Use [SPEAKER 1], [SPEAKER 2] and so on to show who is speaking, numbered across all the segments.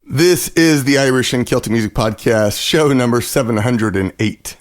[SPEAKER 1] This is the Irish and Celtic Music Podcast, show number 708.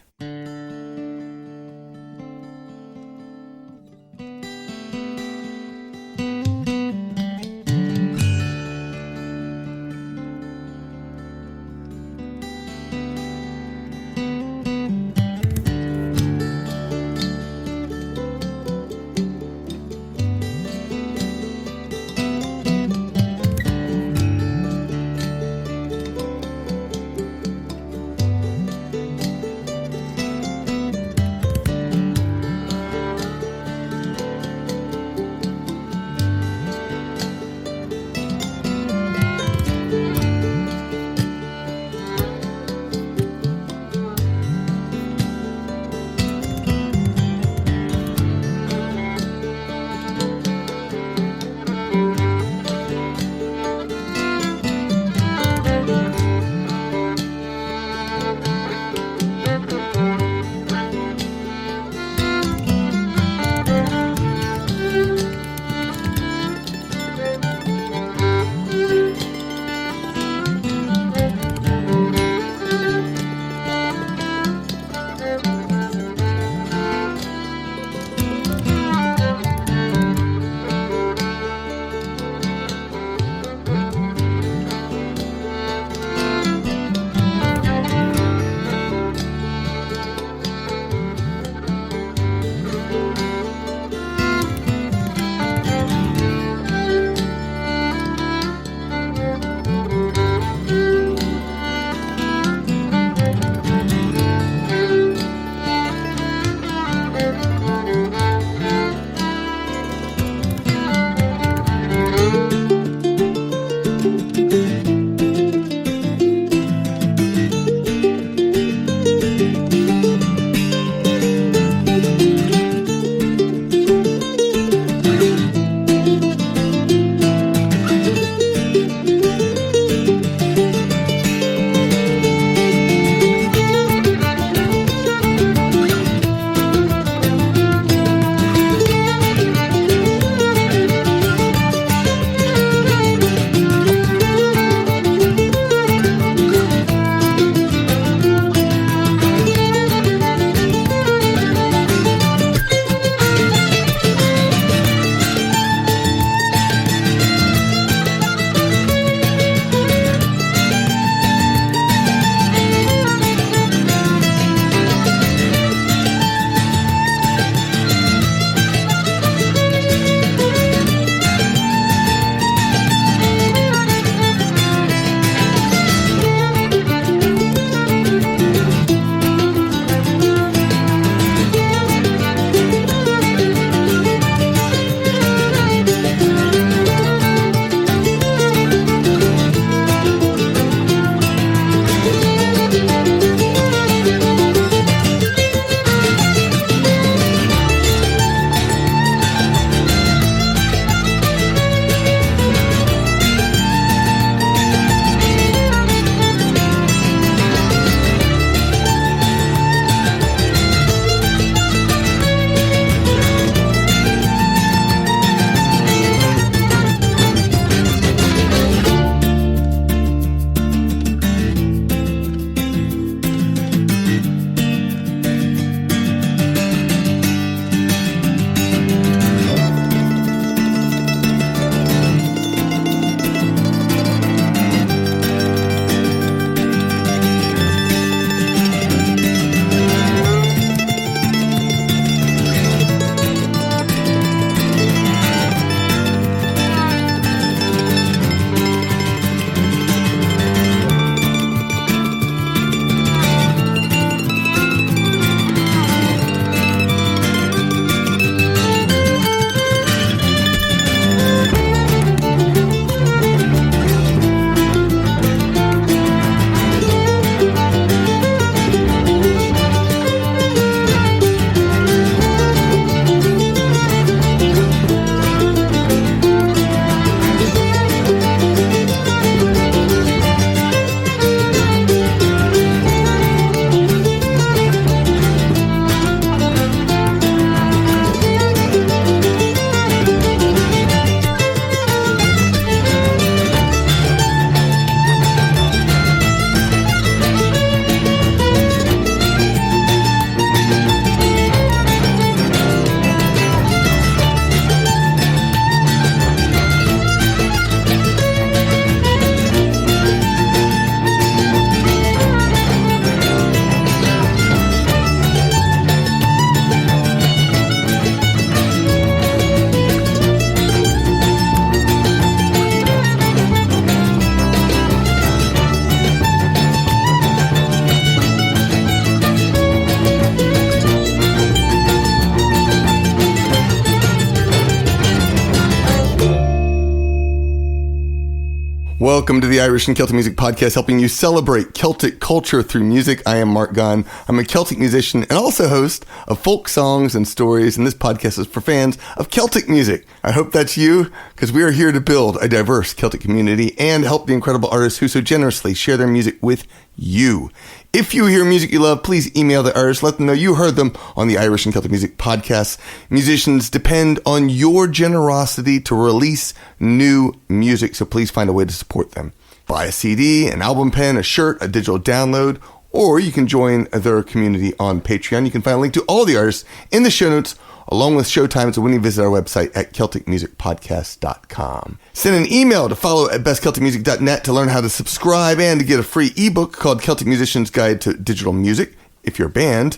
[SPEAKER 1] Welcome to the Irish and Celtic Music Podcast, helping you celebrate Celtic culture through music. I am Mark Gunn. I'm a Celtic musician and also host of folk songs and stories, and this podcast is for fans of Celtic music. I hope that's you, because we are here to build a diverse Celtic community and help the incredible artists who so generously share their music with you. If you hear music you love, please email the artists. Let them know you heard them on the Irish and Celtic Music Podcast. Musicians depend on your generosity to release new music, so please find a way to support them. Buy a CD, an album pen, a shirt, a digital download, or you can join their community on Patreon. You can find a link to all the artists in the show notes, along with show times when you visit our website at CelticMusicPodcast.com. Send an email to follow@bestcelticmusic.net to learn how to subscribe and to get a free ebook called Celtic Musician's Guide to Digital Music. If you're a band,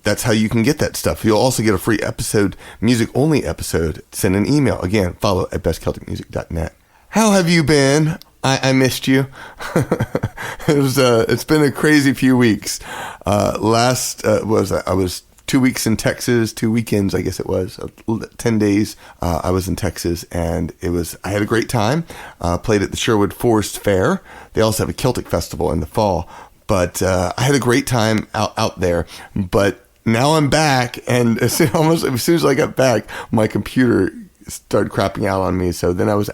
[SPEAKER 1] that's how you can get that stuff. You'll also get a free episode, music-only episode. Send an email. Again, follow@bestcelticmusic.net. How have you been? I missed you. It's been a crazy few weeks. I was 2 weeks in Texas, 2 weekends, I guess it was, 10 days. I was in Texas, and I had a great time. Played at the Sherwood Forest Fair. They also have a Celtic festival in the fall, but I had a great time out there. But now I'm back, and as soon as I got back, my computer started crapping out on me. So then I was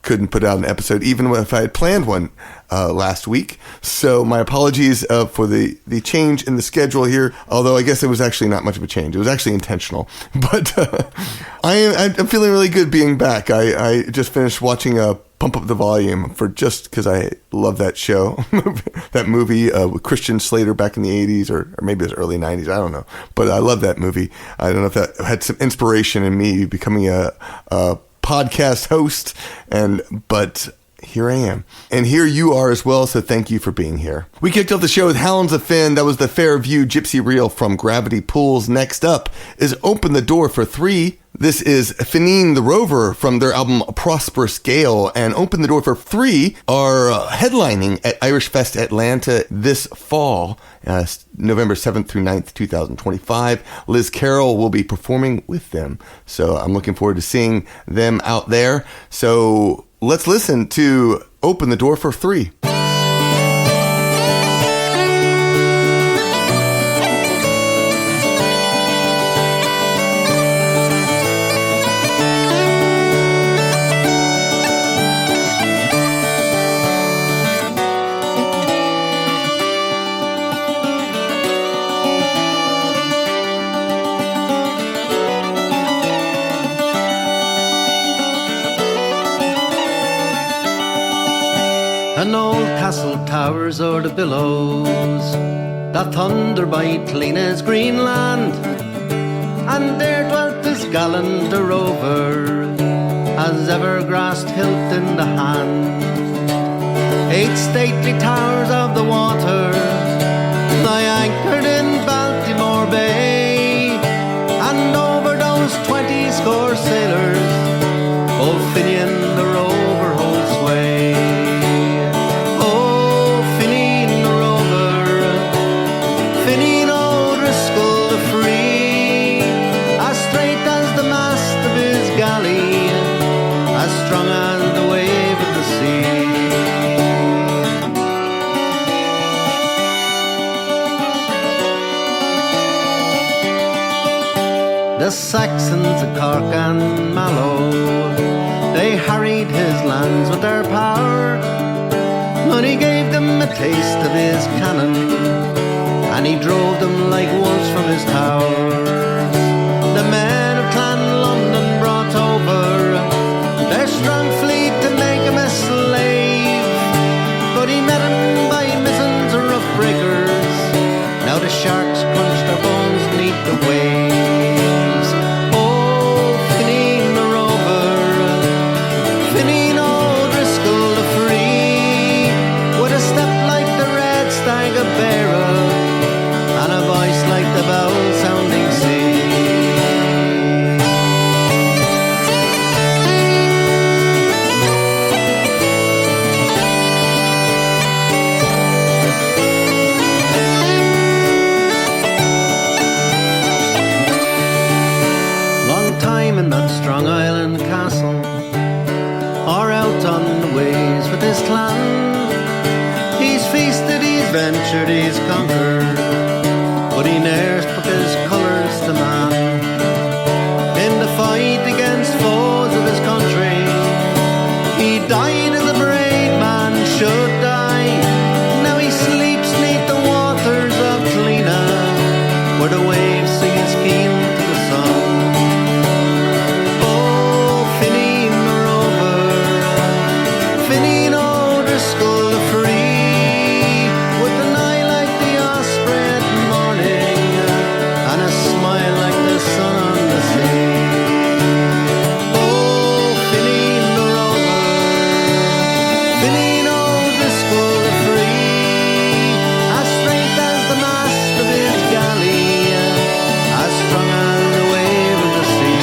[SPEAKER 1] couldn't put out an episode, even if I had planned one last week. So my apologies for the change in the schedule here, although I guess it was actually not much of a change. It was actually intentional. But I'm feeling really good being back. I just finished watching Pump Up the Volume just because I love that show, that movie with Christian Slater back in the 80s or maybe it was early 90s. I don't know. But I love that movie. I don't know if that had some inspiration in me becoming a podcast host, but here I am. And here you are as well, so thank you for being here. We kicked off the show with Hounds of Finn. That was the Fairview Gypsy Reel from Gravity Pools. Next up is Open the Door for Three. This is Fineen the Rover from their album Prosperous, Gale. And Open the Door for Three are headlining at Irish Fest Atlanta this fall, November 7th through 9th, 2025. Liz Carroll will be performing with them. So I'm looking forward to seeing them out there. So let's listen to Open the Door for Three.
[SPEAKER 2] An old castle towers o'er the billows that thunder by Tlena's green land, and there dwelt this gallant a rover as ever grasped hilt in the hand. 8 stately towers of the water lie anchored in Baltimore Bay, and over those 20 score sailors old Fineen the rover holds sway. Strong as the wave of the sea. The Saxons of Cork and Mallow, they harried his lands with their power, but he gave them a taste of his cannon, and he drove them like wolves from his towers. The men of Clan London brought over their strong fleet to make him a slave, but he met him by mizzen's rough breakers. Now the sharks crunch their bones beneath the waves. Oh, Fineen the rover, Fineen O'Driscoll the free, with a step like the red stag of Bearer, and a voice like the bell-sounding sea. clan. He's feasted, he's ventured, he's conquered, but he ne'er took his colours to man. In the fight against foes of his country, he died as a brave man should die. Now he sleeps neath the waters of Cleena, where the waves sing his keen to the sun. Oh, Fineen the Rover, Fineen O'Driscoll the free, with an eye like the osprey at morning, and a smile like the sun on the sea. Oh, Fineen the Rover, Fineen O'Driscoll the free, as straight as the mast of his galley, as strong as the wave of the sea.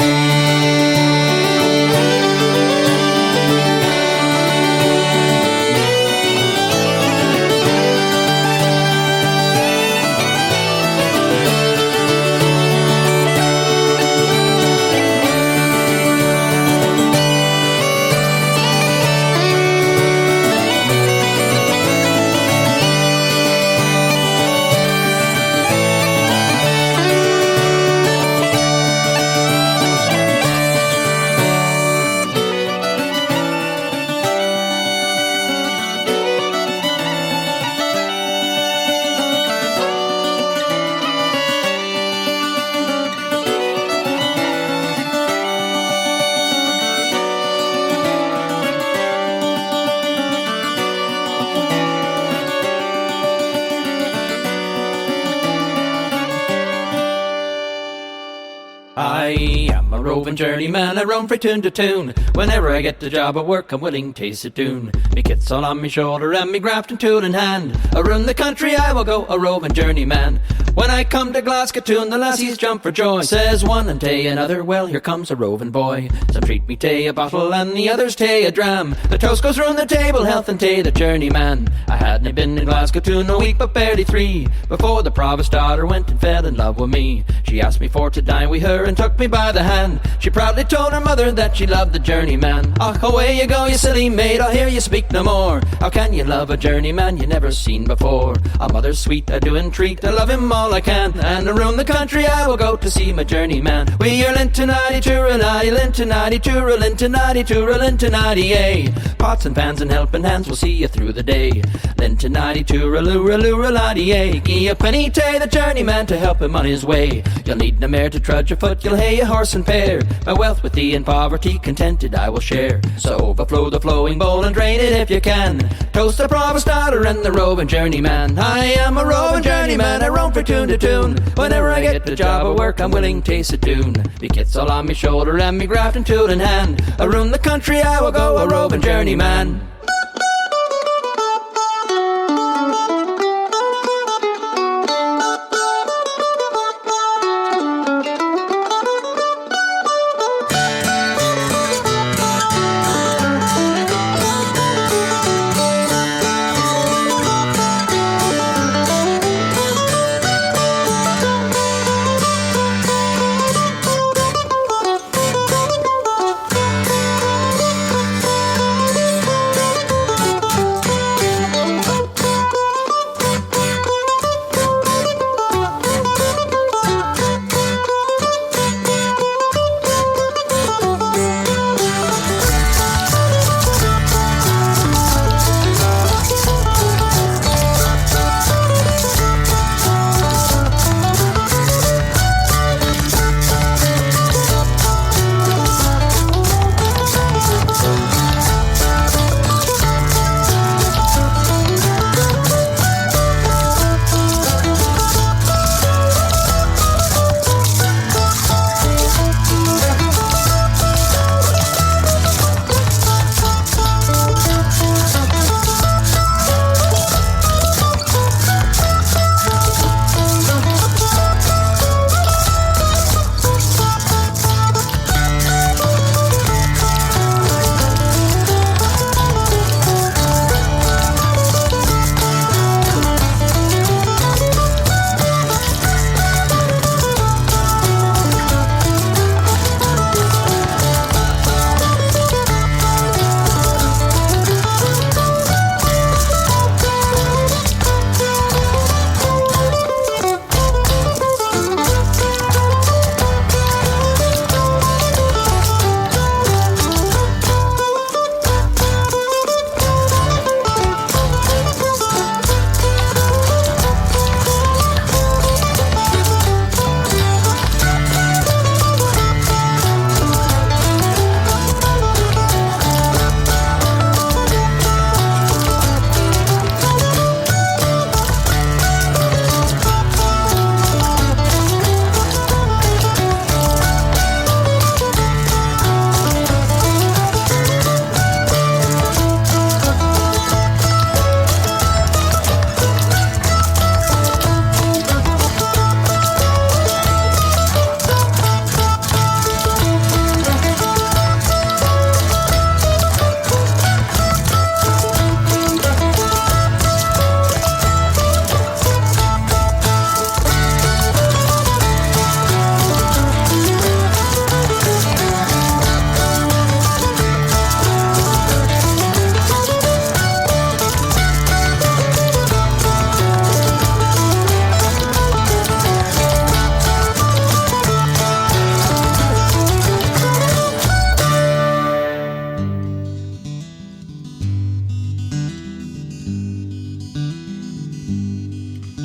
[SPEAKER 3] I am a roving journeyman, I roam frae tune to tune. Whenever I get the job of work, I'm willing to taste a tune. Me kit's all on me shoulder and me grafting tool in hand. Around the country I will go, a roving journeyman. When I come to Glasgow, the lassies jump for joy. Says one and tay another, well, here comes a roving boy. Some treat me tay a bottle and the others tay a dram. The toast goes round the table, health and tay the journeyman. I hadn't been in Glasgow a week, but barely 3, before the provost daughter went and fell in love with me. She asked me for to dine with her and took me by the hand. She proudly told her mother that she loved the journeyman. "Och, away you go, you silly maid, I'll hear you speak no more. How can you love a journeyman you never seen before? A mother's sweet, I do entreat, I love him all I can. And around the country I will go to see my journeyman. We are lintonati turalati, lintonati tural, lintonati tural, lintonati eh. Pots and pans and helping hands will see you through the day. Lintonati turaluraluralati eh. Gie a penny tay the journeyman to help him on his way. You'll need no mare to trudge your foot, you'll hay a horse and pair. My wealth with thee in poverty contented I will share. So overflow the flowing bowl and drain it if you can. Toast the provost daughter and the roving journeyman. I am a roving journeyman, I roam for tune to tune. Whenever I get the job of work, I'm willing to taste a tune. Me kit's all on me shoulder and me grafting tool in hand. Around the country I will go, a roving journeyman.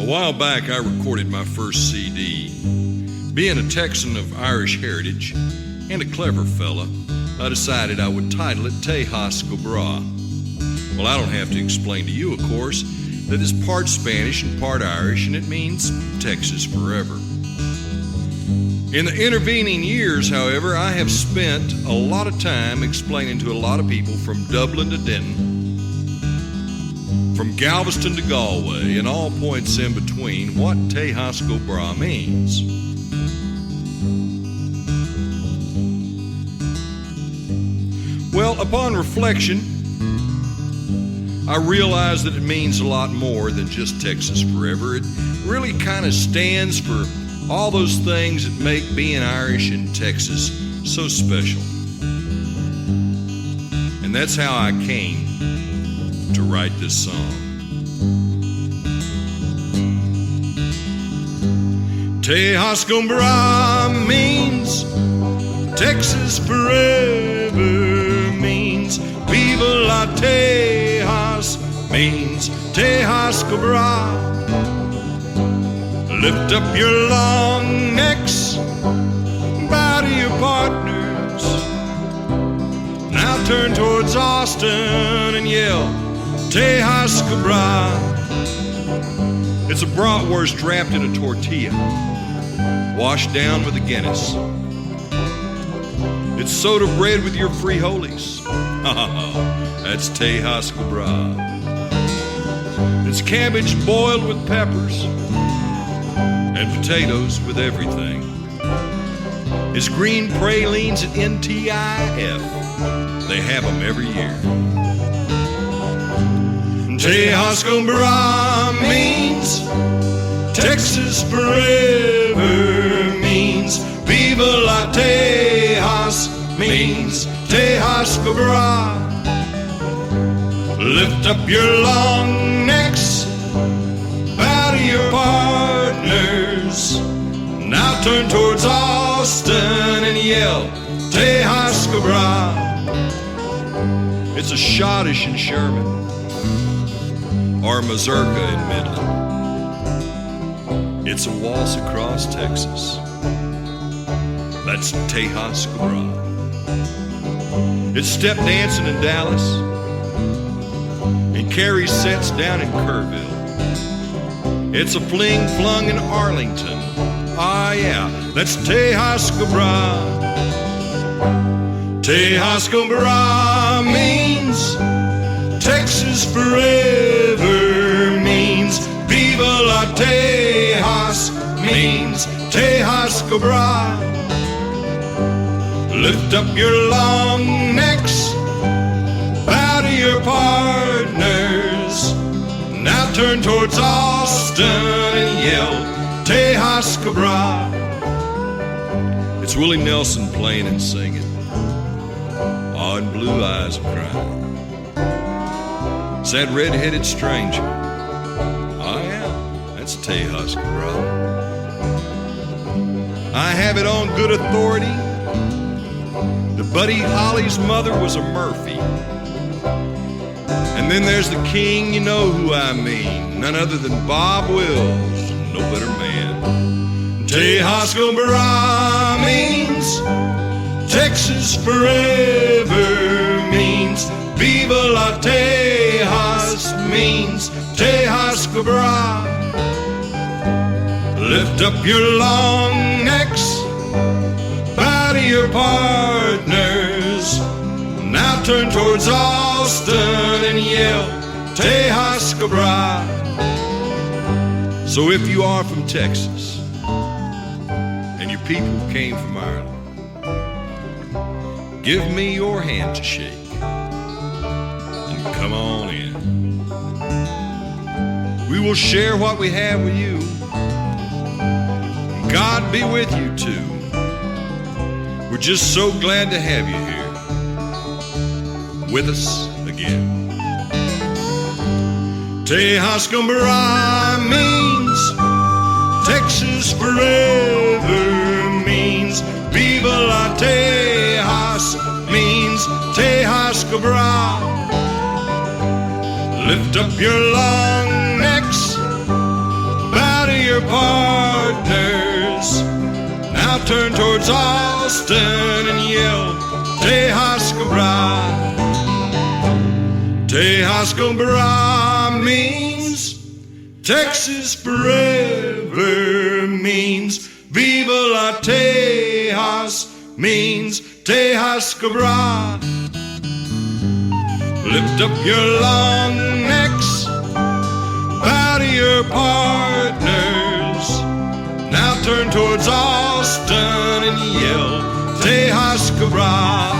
[SPEAKER 4] while back, I recorded my first CD. Being a Texan of Irish heritage and a clever fella, I decided I would title it Tejas Go Bragh. Well, I don't have to explain to you, of course, that it's part Spanish and part Irish, and it means Texas forever. In the intervening years, however, I have spent a lot of time explaining to a lot of people from Dublin to Denton, from Galveston to Galway, and all points in between, what Tejas Go Bragh means. Well, upon reflection, I realized that it means a lot more than just Texas forever. It really kind of stands for all those things that make being Irish in Texas so special. And that's how I came to write this song. Tejas Go Bragh means Texas forever, means Viva la Tejas, means Tejas Go Bragh. Lift up your long necks, bow to your partners. Now turn towards Austin and yell, Tejas Go Bragh. It's a bratwurst wrapped in a tortilla, washed down with a Guinness. It's soda bread with your frijoles. That's Tejas Go Bragh. It's cabbage boiled with peppers and potatoes with everything. It's green pralines at NTIF. They have them every year. Tejas Go Bragh means Texas forever, means Viva la Tejas, means Tejas Go Bragh. Lift up your long necks, bow to your partners. Now turn towards Austin and yell, Tejas Go Bragh. It's a Schottish in Sherman, or Mazurka in Midland. It's a waltz across Texas. That's Tejas Go Bragh. It's step dancing in Dallas, and Carrie sets down in Kerrville. It's a fling flung in Arlington. Ah, yeah, that's Tejas Go Bragh. Tejas Go Bragh means Texas forever, means Viva la Tejas, means Tejas Go Bragh. Lift up your long necks, bow to your partners. Now turn towards Austin and yell, Tejas Go Bragh. It's Willie Nelson playing and singing, and blue eyes are crying. It's that red-headed stranger. Oh yeah, that's Tejas Go Bragh. I have it on good authority that Buddy Holly's mother was a Murphy. And then there's the king, you know who I mean, none other than Bob Wills, no better man. Tejas Go Bragh means Texas forever, means Viva la Tejas, means Tejas Go Bragh. Lift up your long necks, bow to your partners. Now turn towards Austin and yell, Tejas Go Bragh. So if you are from Texas and your people came from Ireland, give me your hand to shake and come on in. We will share what we have with you. God be with you too. We're just so glad to have you here with us again. Tejas Go Bragh means Texas forever, means Viva la Tejas, means Tejas Go Bragh. Lift up your long necks, bow partners. Now turn towards Austin and yell, Tejas go Bragh. Tejas go Bragh means Texas forever, means Viva la Tejas, means Tejas go Bragh. Lift up your long necks, bow to your partners. Now turn towards Austin and yell, Tejas go Bragh.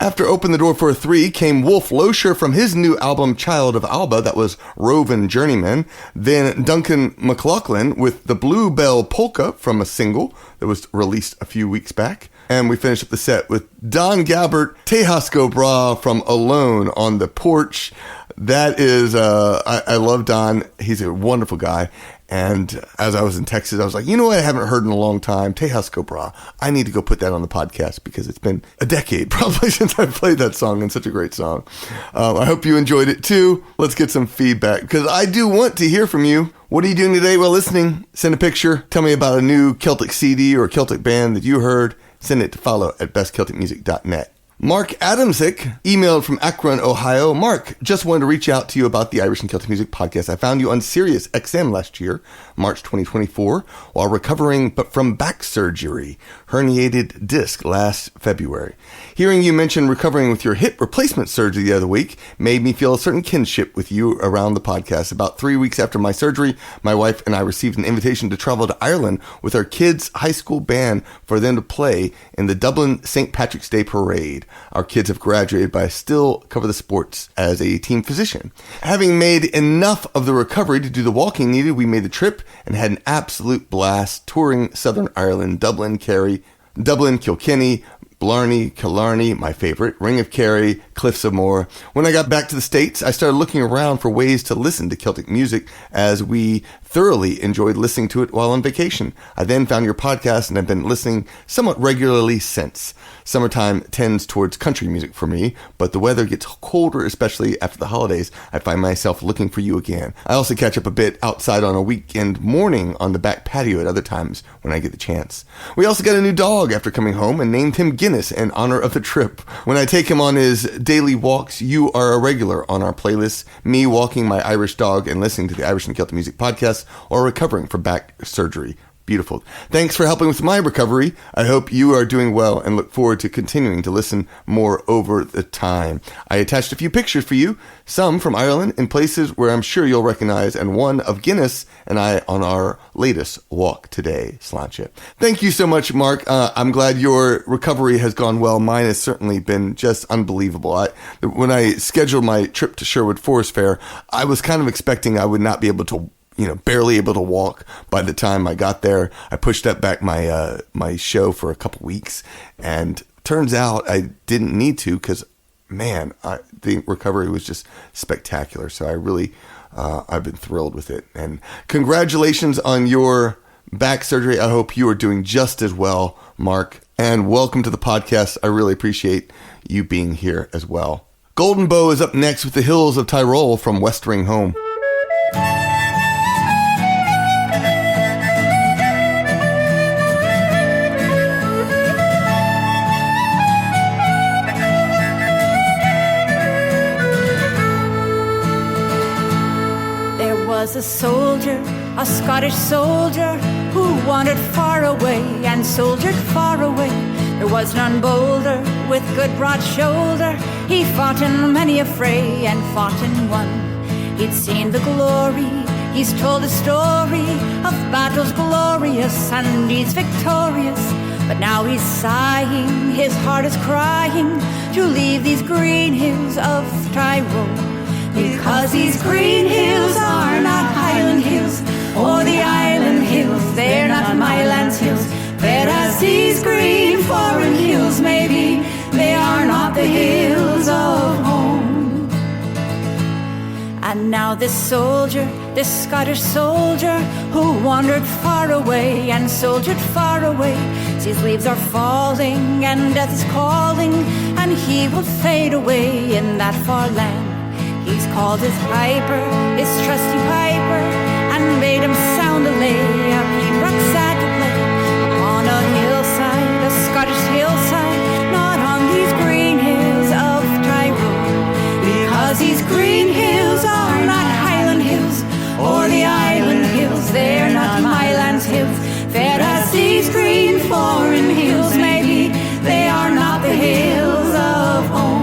[SPEAKER 1] After Open the Door for a 3 came Wolf Loescher from his new album Child of Alba, that was Rovin Journeyman. Then Duncan Mclauchlan with the Bluebell polka from a single that was released a few weeks back. And we finished up the set with Don Gabbert, Tejas go Bragh from Alone on the Porch. That is, I love Don. He's a wonderful guy. And as I was in Texas, I was like, you know what I haven't heard in a long time? Tejas go Bragh. I need to go put that on the podcast because it's been a decade probably since I played that song, and such a great song. I hope you enjoyed it too. Let's get some feedback because I do want to hear from you. What are you doing today while listening? Send a picture. Tell me about a new Celtic CD or Celtic band that you heard. Send it to follow@bestcelticmusic.net. Mark Adamsick emailed from Akron, Ohio. Mark, just wanted to reach out to you about the Irish and Celtic Music podcast. I found you on Sirius XM last year, March 2024, while recovering from back surgery, herniated disc last February. Hearing you mention recovering with your hip replacement surgery the other week made me feel a certain kinship with you around the podcast. About 3 weeks after my surgery, my wife and I received an invitation to travel to Ireland with our kids' high school band for them to play in the Dublin St. Patrick's Day Parade. Our kids have graduated, but I still cover the sports as a team physician. Having made enough of the recovery to do the walking needed, we made the trip and had an absolute blast touring Southern Ireland, Dublin, Kerry, Dublin, Kilkenny, Blarney, Killarney, my favorite, Ring of Kerry, Cliffs of Moher. When I got back to the States, I started looking around for ways to listen to Celtic music as we thoroughly enjoyed listening to it while on vacation. I then found your podcast and have been listening somewhat regularly since. Summertime tends towards country music for me, but the weather gets colder, especially after the holidays. I find myself looking for you again. I also catch up a bit outside on a weekend morning on the back patio at other times when I get the chance. We also got a new dog after coming home and named him Guinness in honor of the trip. When I take him on his daily walks, you are a regular on our playlist, me walking my Irish dog and listening to the Irish and Celtic Music podcast or recovering from back surgery. Beautiful. Thanks for helping with my recovery. I hope you are doing well and look forward to continuing to listen more over the time. I attached a few pictures for you, some from Ireland in places where I'm sure you'll recognize, and one of Guinness and I on our latest walk today. Sláinte. Thank you so much, Mark. I'm glad your recovery has gone well. Mine has certainly been just unbelievable. When I scheduled my trip to Sherwood Forest Fair, I was kind of expecting I would not be able to barely able to walk by the time I got there. I pushed up back my show for a couple weeks, and turns out I didn't need to because, man, the recovery was just spectacular. So I really, I've been thrilled with it. And congratulations on your back surgery. I hope you are doing just as well, Mark. And welcome to the podcast. I really appreciate you being here as well. Golden Bow is up next with the Hills of Tyrol from Westering Home.
[SPEAKER 5] Was a soldier, a Scottish soldier, who wandered far away and soldiered far away. There was none bolder, with good broad shoulder. He fought in many a fray and fought and won. He'd seen the glory, he's told the story of battles glorious and deeds victorious. But now he's sighing, his heart is crying to leave these green hills of Tyrol. Because these green hills are not Highland hills, or the island hills, they're not my land's hills. Whereas these green foreign hills may be, they are not the hills of home. And now this soldier, this Scottish soldier, who wandered far away and soldiered far away, sees leaves are falling and death is calling, and he will fade away in that far land. He's called his piper, his trusty piper, and made him sound a lay, a pibroch sad to play upon a hillside, a Scottish hillside, not on these green hills of Tyrol, because these green hills are not Highland hills or the island hills, they're not my land's hills, fair as these green foreign hills may be, they are not the hills of home.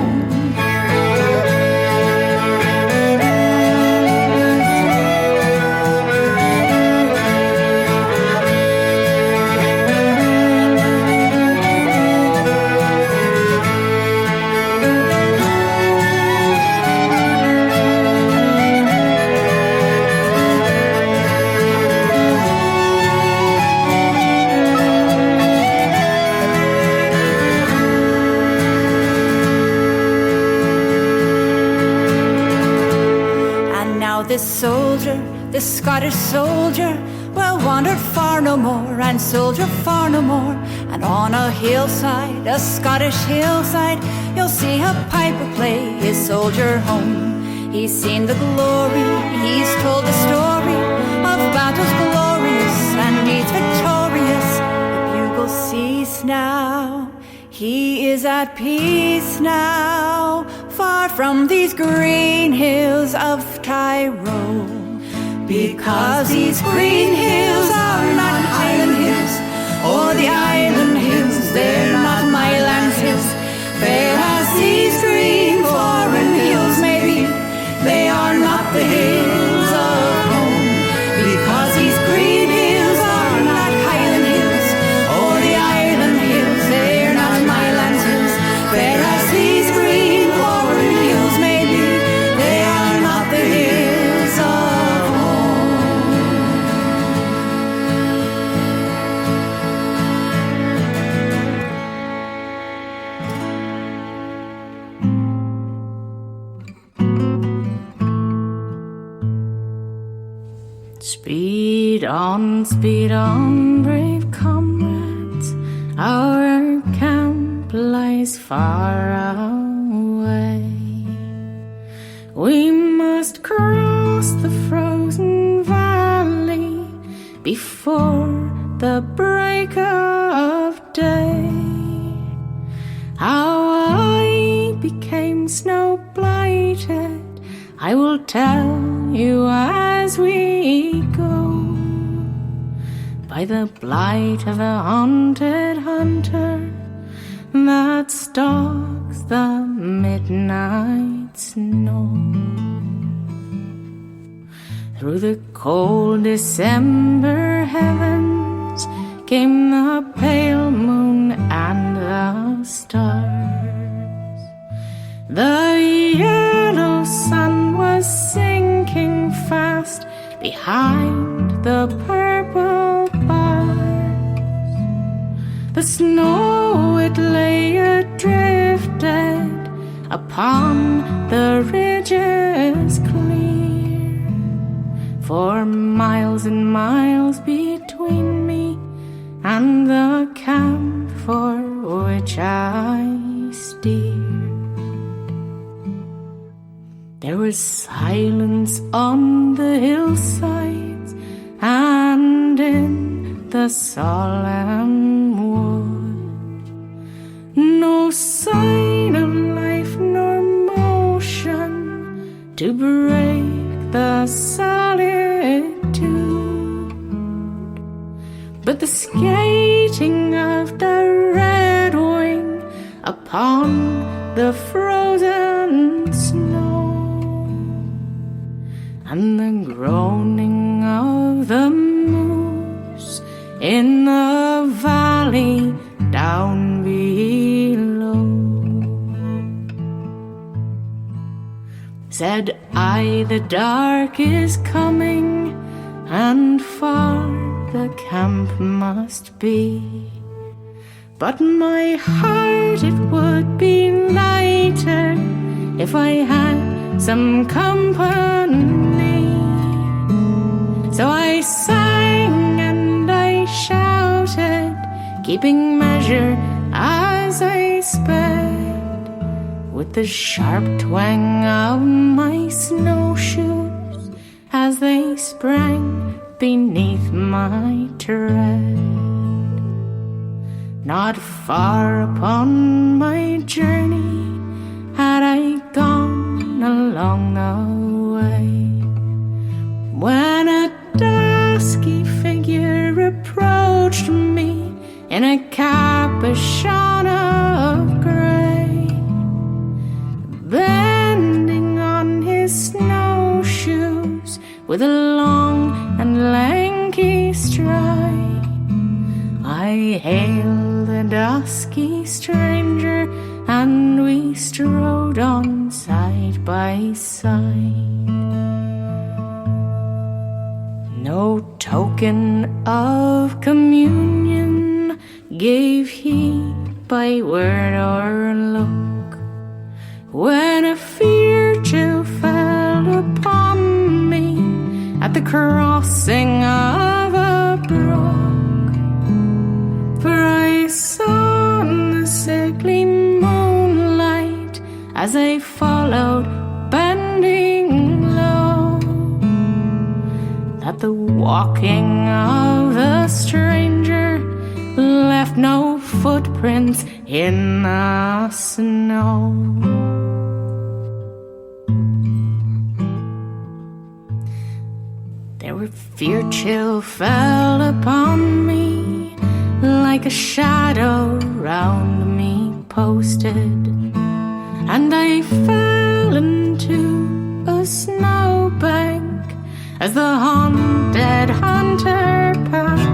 [SPEAKER 5] This soldier, this Scottish soldier, will wander far no more, and soldier far no more. And on a hillside, a Scottish hillside, you'll see a piper play his soldier home. He's seen the glory, he's told the story of battles glorious and deeds victorious. The bugle cease now, he is at peace now, far from these green hills of Tyrol, because these green hills are not Highland hills or the island hills, they're not my land's hills, fair as these green foreign hills may be, they are not the hills of home, because these green hills are not Highland hills or the island hills, they're not my land's hills, fair as these green foreign hills may be, they are not the hills of home. Speed on, brave comrades, our camp lies far away. We must cross the frozen valley before the break of day. How I became snow-blighted, I will tell you as we go. By the blight of a haunted hunter that stalks the midnight snow. Through the cold December heavens came the pale moon and the stars. The yellow sun was sinking fast behind the purple bars. The snow, it lay adrifted upon the ridges clear. For miles and miles between me and the camp for which I steered. There was silence on the hillsides and in the solemn wood. No sign of life nor motion to break the solitude, but the skating of the red wing upon the frozen snow, and the groaning of the moose in the valley down below. Said I, the dark is coming, and far the camp must be, but my heart it would be lighter if I had some company. So I sang and I shouted, keeping measure as I sped,
[SPEAKER 6] with the sharp twang of my snowshoes as they sprang beneath my tread. Not far upon my journey had I gone along the way, when a dusky figure approached me in a capuchon of grey, bending on his snowshoes with a long and lanky stride. I hailed the dusky stranger, and we strode on side by side. No token of communion gave he by word or look, when a fear chill fell upon me at the crossing of a brook. For I saw in the sickly moonlight, as I followed bending low, that the walking of the stranger left no footprints in the snow. There were fear chill fell upon me, like a shadow round me posted, and I fell into a snowbank as the haunted hunter passed.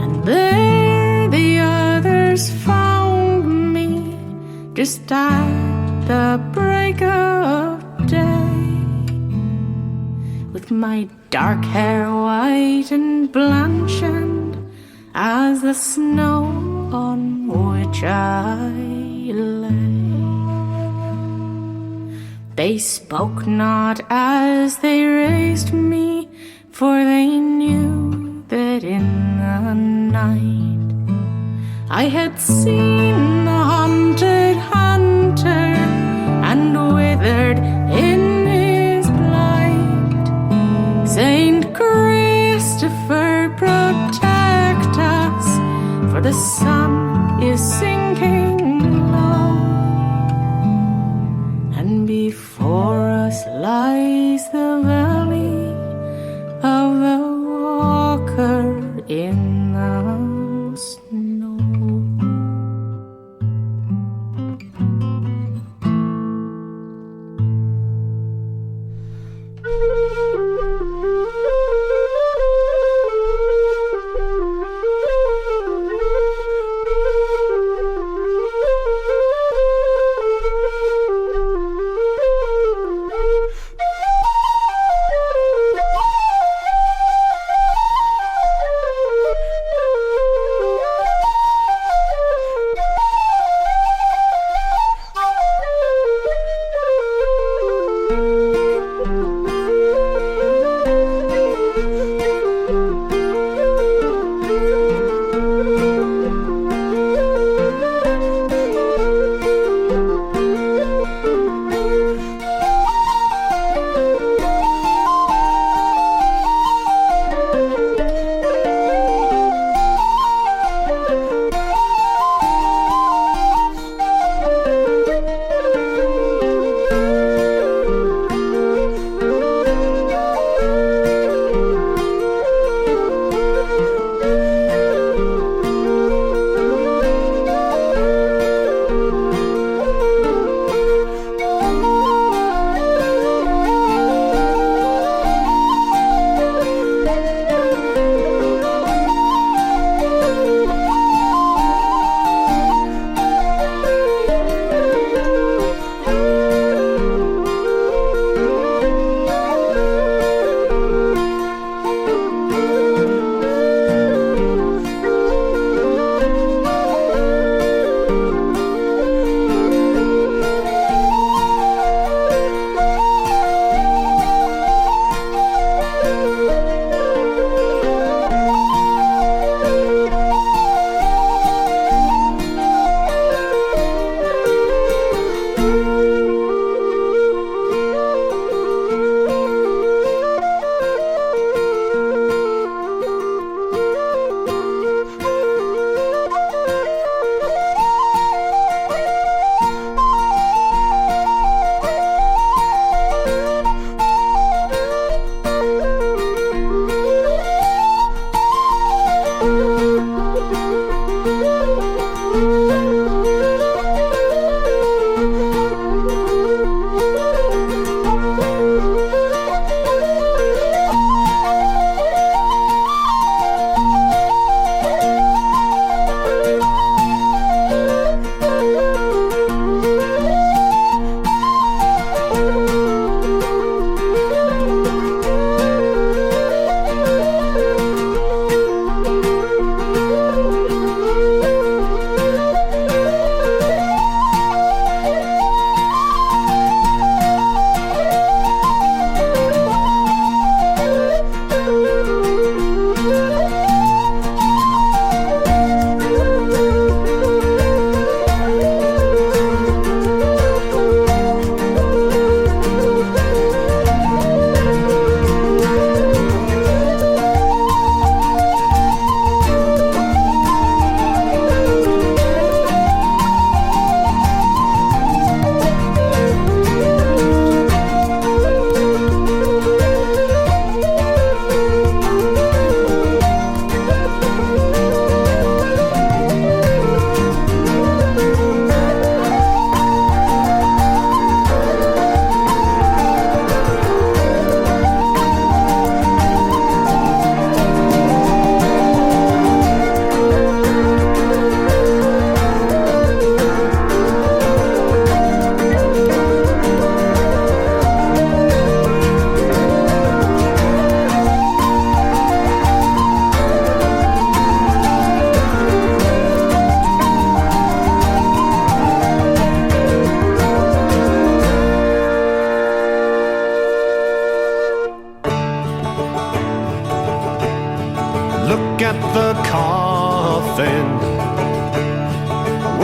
[SPEAKER 6] And there the others found me, just at the break of day, with my dark hair white and blanched as the snow on which I lay. They spoke not as they raised me, for they knew that in the night I had seen the haunted hunter, and withered in his blight. Saint Christopher, protect us, for the sun is sinking low, and before us lies the valley of the walker in the snow.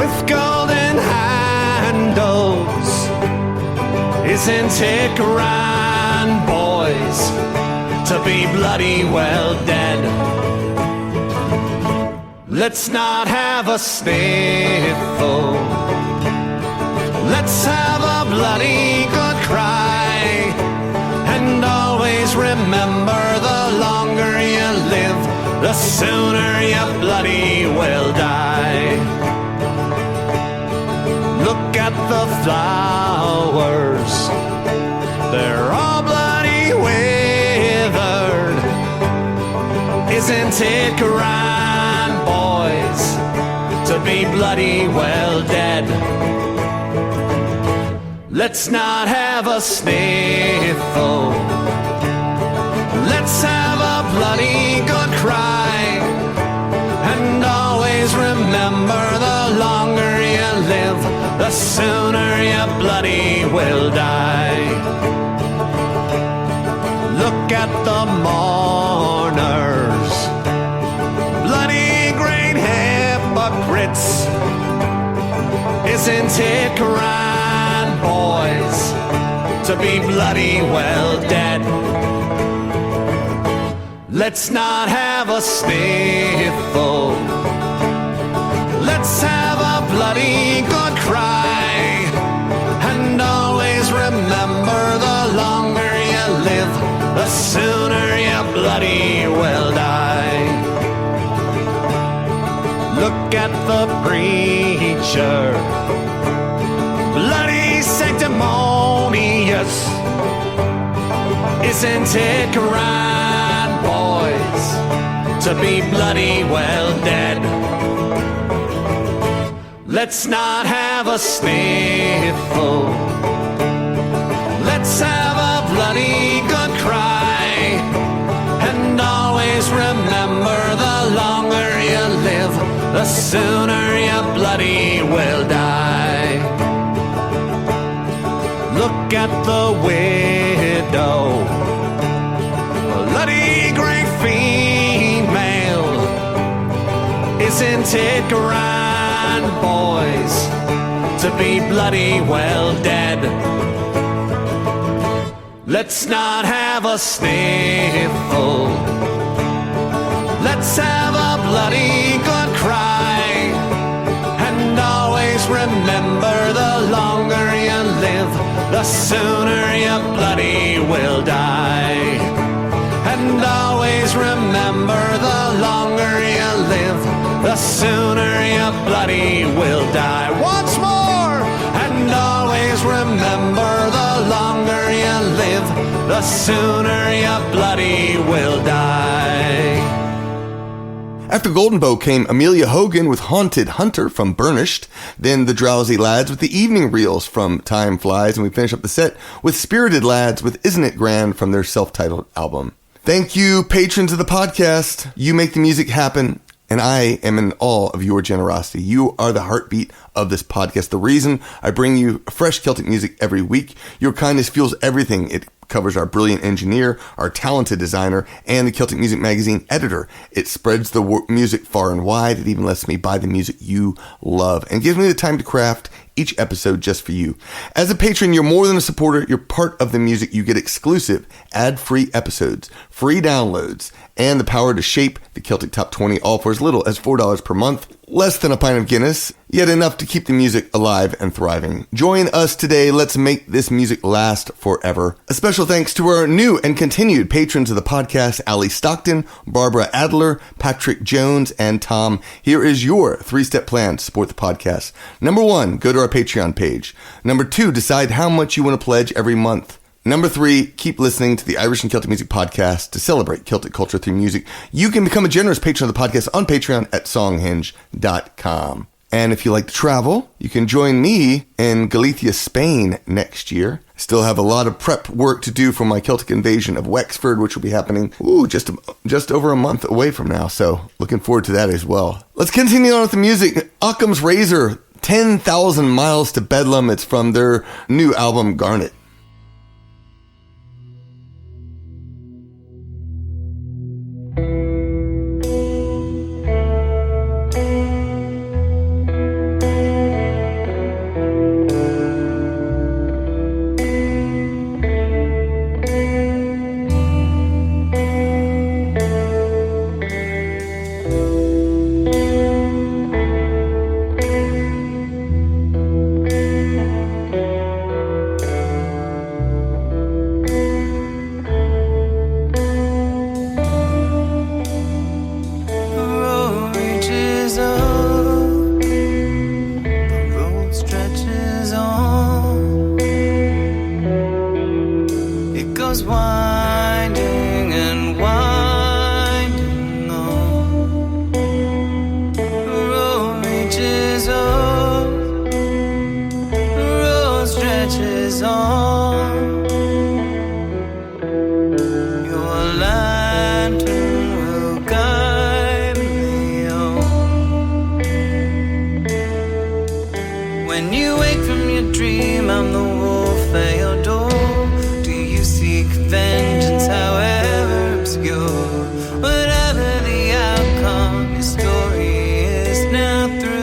[SPEAKER 2] with golden handles. Isn't it grand, boys, to be bloody well dead? Let's not have a sniffle. Let's have a bloody good cry. And always remember, the longer you live, the sooner you bloody well die. Look at the flowers, they're all bloody withered. Isn't it grand, boys, to be bloody well dead? Let's not have a sniffle. Let's have a bloody good cry. And always remember, the longer you live, the sooner you bloody will die. Look at the mourners, bloody great hypocrites. Isn't it grand, boys, to be bloody well dead? Let's not have a sniffle. Let's have a bloody good cry. And always remember, the longer you live, the sooner you bloody well die. Look at the preacher, bloody sanctimonious. Isn't it grand, boys, to be bloody well dead? Let's not have a sniffle. Let's have a bloody good cry. And always remember, the longer you live, the sooner you bloody will die. Look at the widow, bloody great female. Isn't it grand, boys, to be bloody well dead? Let's not have a sniffle. Let's have a bloody good cry. And always remember, the longer you live, the sooner you bloody will die. And always remember, the longer you live, the sooner you bloody will die. Once more! And always remember, the longer you live, the sooner you bloody will die.
[SPEAKER 1] After Golden Bow came Amelia Hogan with Haunted Hunter from Burnished, then the Drowsy Lads with the Evening Reels from Time Flies, and we finish up the set with Spirited Lads with Isn't It Grand from their self-titled album. Thank you, patrons of the podcast. You make the music happen, and I am in awe of your generosity. You are the heartbeat of this podcast, the reason I bring you fresh Celtic music every week. Your kindness fuels everything. It covers our brilliant engineer, our talented designer, and the Celtic Music Magazine editor. It spreads the music far and wide. It even lets me buy the music you love and gives me the time to craft each episode just for you. As a patron, you're more than a supporter. You're part of the music. You get exclusive ad-free episodes, free downloads, and the power to shape the Celtic Top 20, all for as little as $4 per month. Less than a pint of Guinness, yet enough to keep the music alive and thriving. Join us today. Let's make this music last forever. A special thanks to our new and continued patrons of the podcast, Ali Stockton, Barbara Adler, Patrick Jones, and Tom. Here is your 3-step plan to support the podcast. Number 1, go to our Patreon page. Number 2, decide how much you want to pledge every month. Number 3, keep listening to the Irish and Celtic Music Podcast to celebrate Celtic culture through music. You can become a generous patron of the podcast on Patreon at songhinge.com. And if you like to travel, you can join me in Galicia, Spain next year. Still have a lot of prep work to do for my Celtic invasion of Wexford, which will be happening just over a month away from now. So looking forward to that as well. Let's continue on with the music. Ockham's Razor, 10,000 Miles to Bedlam. It's from their new album, Garnet.
[SPEAKER 7] When you wake from your dream, I'm the wolf they adore. Do you seek vengeance, however obscure? Whatever the outcome, your story is now through.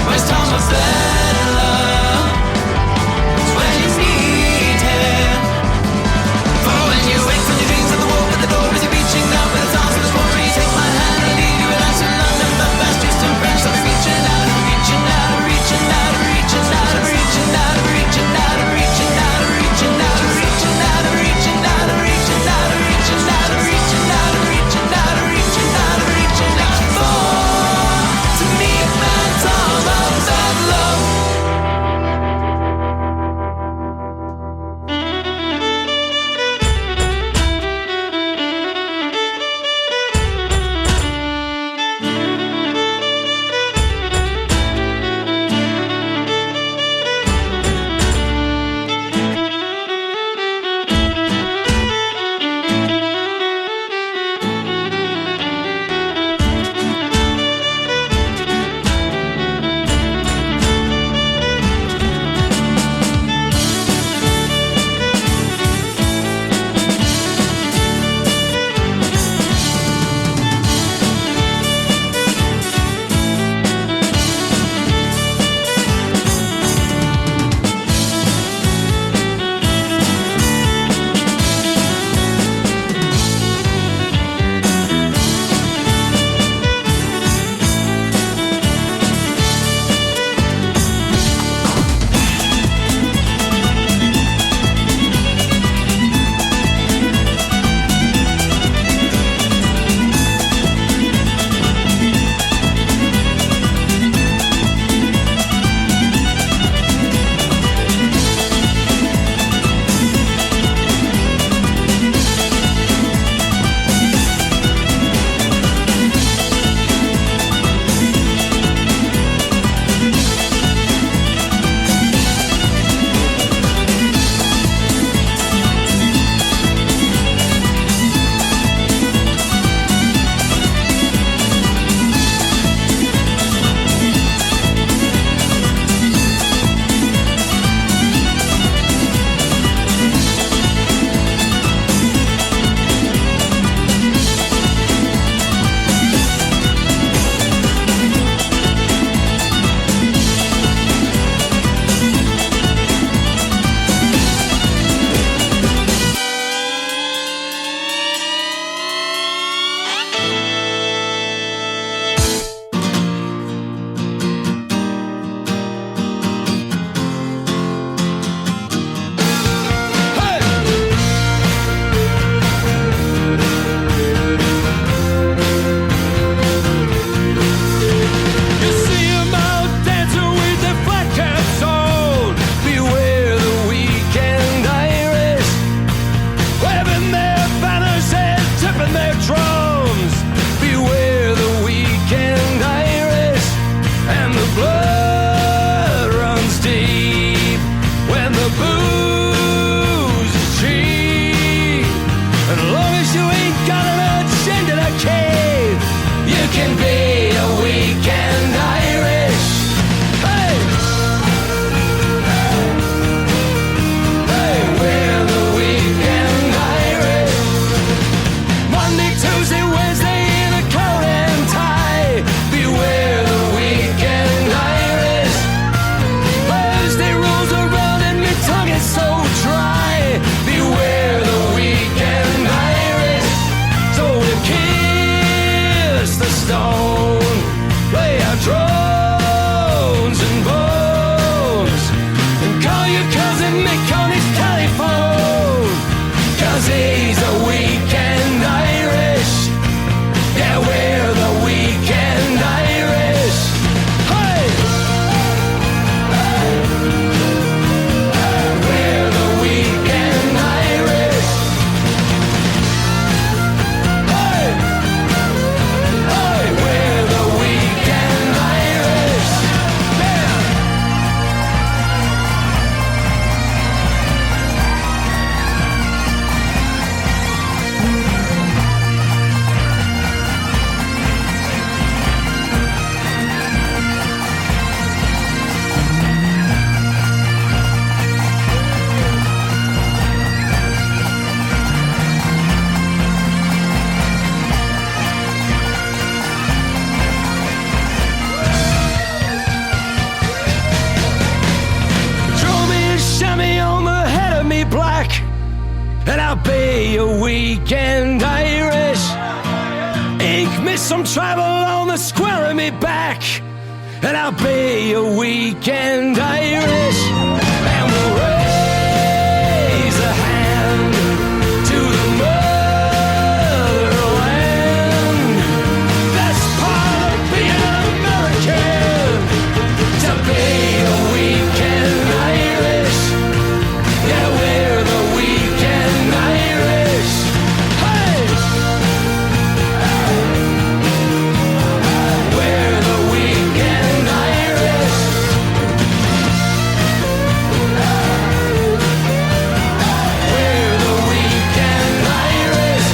[SPEAKER 7] Where's Thomas Bedlam?
[SPEAKER 8] and I'll be a weekend Irish. Ink me some travel on the square of me back, and I'll be a weekend Irish. And we'll raise a hand to the motherland. That's part of being an American, to be a weekend Irish. Yeah, we're the weekend Irish. Hey! We're the weekend Irish. We're the weekend Irish.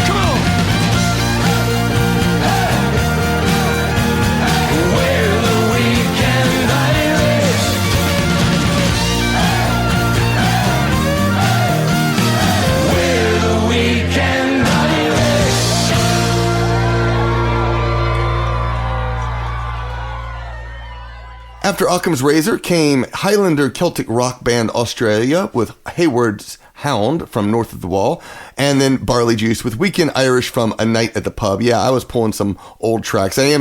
[SPEAKER 8] Come on! We're the weekend Irish. We're the weekend Irish.
[SPEAKER 1] After Ockham's Razor came Highlander Celtic rock band Australia with Hayward's Hound from North of the Wall, and then Barleyjuice with Weekend Irish from A Night at the Pub. Yeah, I was pulling some old tracks. I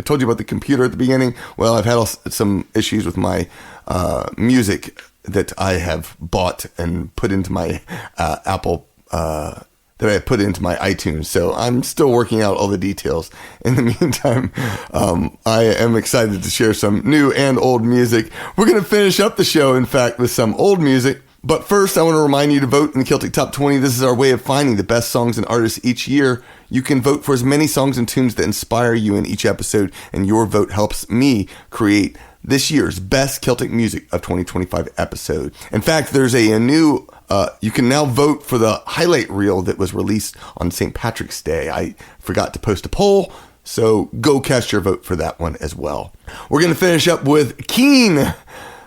[SPEAKER 1] told you about the computer at the beginning. Well, I've had some issues with my music that I have bought and put into my Apple that I put into my iTunes. So I'm still working out all the details. In the meantime, I am excited to share some new and old music. We're going to finish up the show, in fact, with some old music. But first, I want to remind you to vote in the Celtic Top 20. This is our way of finding the best songs and artists each year. You can vote for as many songs and tunes that inspire you in each episode, and your vote helps me create this year's Best Celtic Music of 2025 episode. In fact, there's a new... you can now vote for the highlight reel that was released on St. Patrick's Day. I forgot to post a poll, so go cast your vote for that one as well. We're going to finish up with Ceann.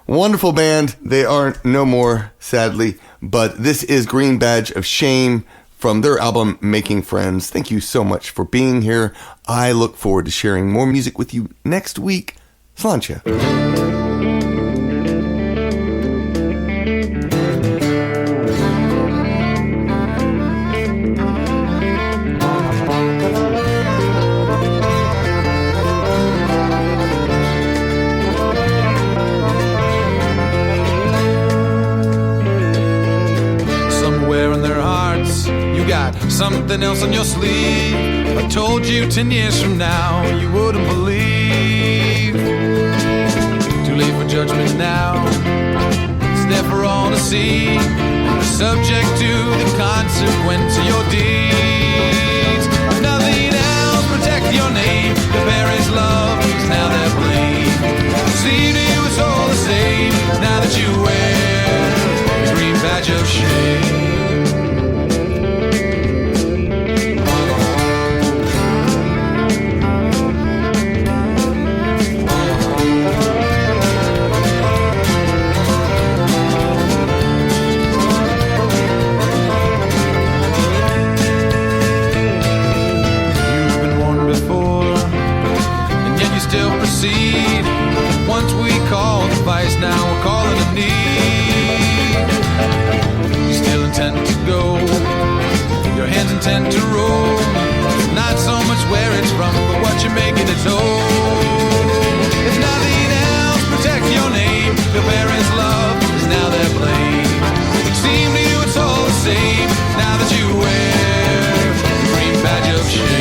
[SPEAKER 1] Wonderful band. They aren't no more, sadly, but this is Green Badge of Shame from their album Making Friends. Thank you so much for being here. I look forward to sharing more music with you next week. Sláinte.
[SPEAKER 9] Something else on your sleeve. I told you 10 years from now you wouldn't believe. Too late for judgment now. It's there for all to see. Subject to the consequence of your deeds. Nothing else protect your name. Your parents' love is now their blame. See to you it's all the same now that you wear the green badge of shame. Once we called the vice, now we're calling a need. You still intend to go, your hands intend to roll. Not so much where it's from, but what you're making it so. If nothing else, protect your name. Your parents' love is now their blame. It seems to you it's all the same now that you wear the green badge of shame.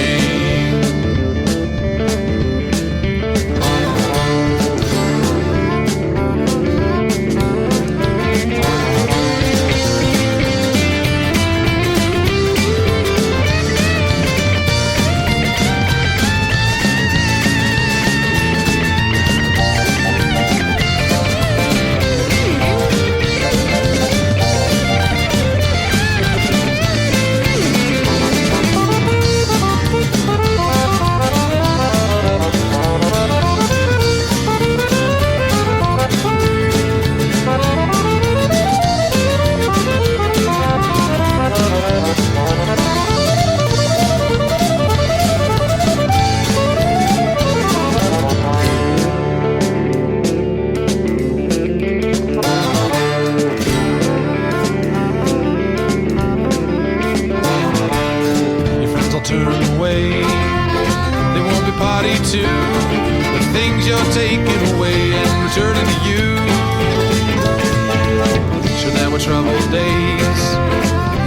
[SPEAKER 9] troubled days.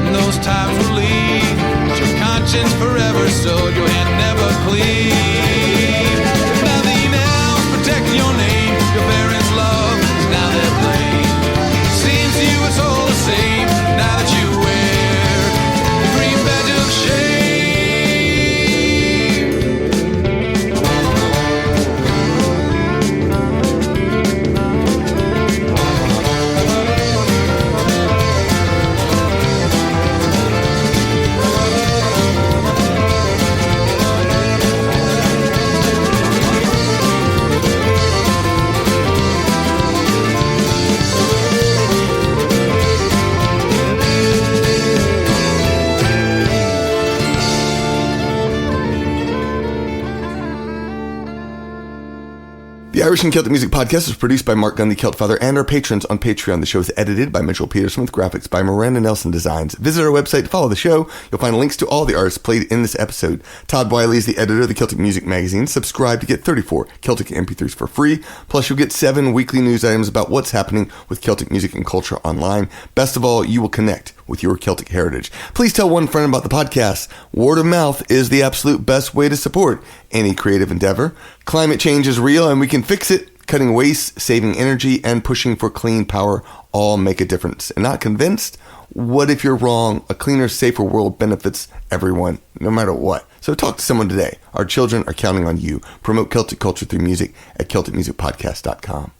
[SPEAKER 9] And those times will leave, but your conscience forever sold, your hand never clean. Nothing else protecting your name, your parents' love is now their blame. Seems to you it's all the same, now that you wear the green badge of shame.
[SPEAKER 1] The Irish and Celtic Music Podcast is produced by Mark Gunn, the Celt Father, and our patrons on Patreon. The show is edited by Mitchell Peterson with graphics by Miranda Nelson Designs. Visit our website to follow the show. You'll find links to all the artists played in this episode. Todd Wiley is the editor of the Celtic Music Magazine. Subscribe to get 34 Celtic MP3s for free. Plus, you'll get 7 weekly news items about what's happening with Celtic music and culture online. Best of all, you will connect with your Celtic heritage. Please tell one friend about the podcast. Word of mouth is the absolute best way to support any creative endeavor. Climate change is real and we can fix it. Cutting waste, saving energy, and pushing for clean power all make a difference. And not convinced? What if you're wrong? A cleaner, safer world benefits everyone, no matter what. So talk to someone today. Our children are counting on you. Promote Celtic culture through music at CelticMusicPodcast.com.